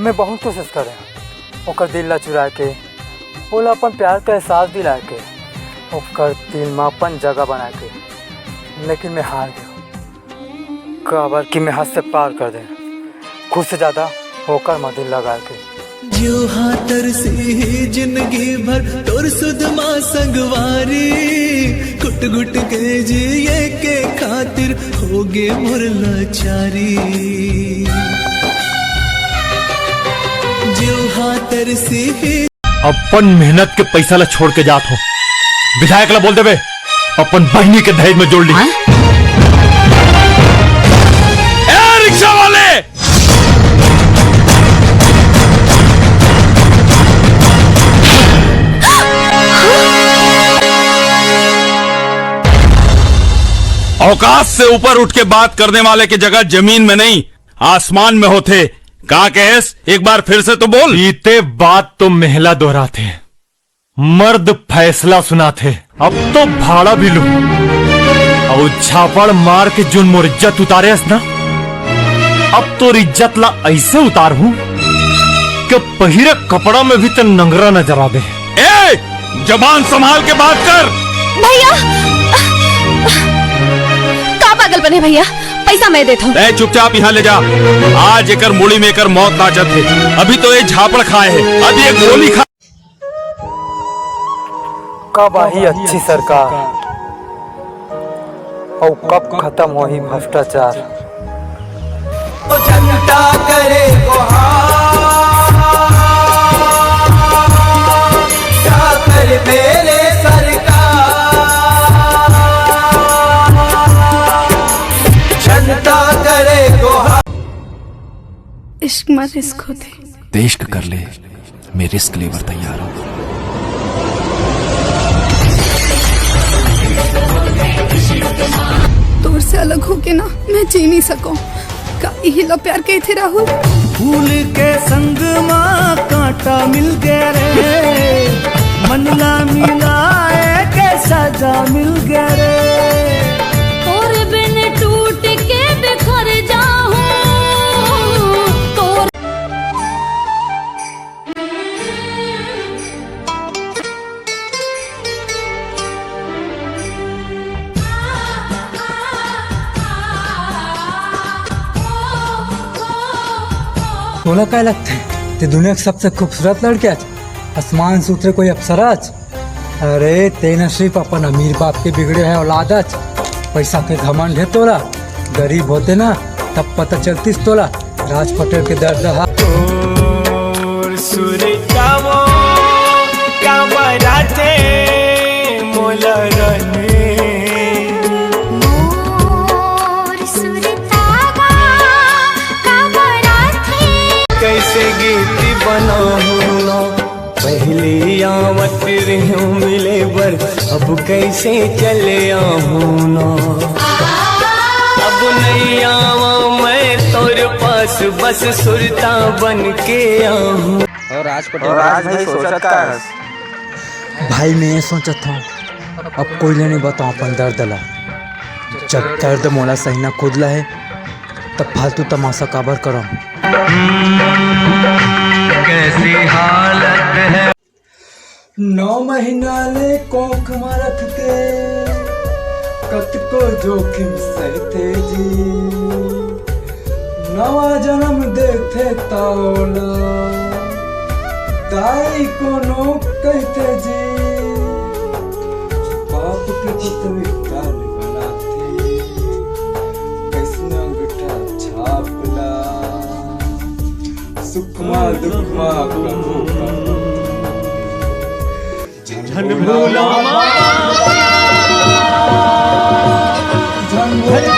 मैं बहुत कोशिश करे ओकर दिल ला चुरा के बोला अपन प्यार का एहसास दिला के ओकर दिल में अपन जगह बना के, लेकिन मैं हार गया। काबर कि मैं हद से पार कर दे, खुद से ज्यादा होकर में दिल लगा के। जो हाथर से जिंदगी भर तोर सुधमा संगवारी, गुट गुट के जिए के खातिर होगे मोर लाचारी। जो हाथर से अपन मेहनत के पैसा ला छोड़ के जात हो, विधायक ला बोल देवे अपन बहनी के दहेज में जोड़ ली। रिक्शा वाले औकात से ऊपर उठ के बात करने वाले की जगह जमीन में नहीं आसमान में होते। कहा कहेस एक बार फिर से तो बोल। बीते बात तो महिला दोहराते, मर्द फैसला सुनाते। अब तो भाड़ा भी लू और झापड़ मार के जुन मोर इज्जत उतारे ना, अब तो इज्जत ला ऐसे उतार हूं कि पहिरे कपड़ा में भी तो नंगरा नजर आवे। ए, जबान संभाल के बात कर। भैया का पागल बने भैया, पैसा मैं देता हूँ। चुपचाप यहाँ ले जा। आज एकर मुड़ी में एकर मौत नाचत है। अभी तो ये झापड़ खाए है, अभी एक गोली खा। कब आई अच्छी सरकार और कब खत्म हो ही भ्रष्टाचार। जनता करे क्या कर मेरे सरकार, जनता करे इश्क मत रिस्क होते। देश्क कर ले, मैं रिस्क लेवर तैयार हूं। तोर से अलग होके ना मैं जी नहीं सकूं। का इहिला प्यार के थे राहुल। फूल के संग माँ कांटा मिल गया रे, मनला मिलाए के सजा मिल गया रे। और बिन टूट के बिखर जाऊं तोर। तोला क्या लगता है ते दुनिया की सबसे खूबसूरत लड़कियां आसमान से उतरे कोई अप्सराज? अरे ते न सिर्फ अपन अमीर बाप के बिगड़े है औलादच, पैसा के घमंड है तोला। गरीब होते ना तब पता चलती तोला राज पटेल के दर्द। कैसे गीत बनाऊं पहले आवत रहूं मिले बर, अब कैसे चले आऊं ना। अब नहीं आवा मैं तोर पास, बस सुरता बन के आऊं। और राज भाई सोचत का भाई मैं ये सोचत था अब कोई ले नहीं बताऊं अपन दर्द ला। जब दर्द मोला सही ना खुद ला है तब फालतू तमाशा काबर करो। कैसी हालत है 9 महीना ले कोख में रख के कत को जोखिम सहते जी, नवा जन्म देते ताओला दाई को नो कहते जी। बाप के पुत्र काल बनाते कैसना अंगूठा छापला, सुखमा दुखमा प्रभु झन भोला झन भोला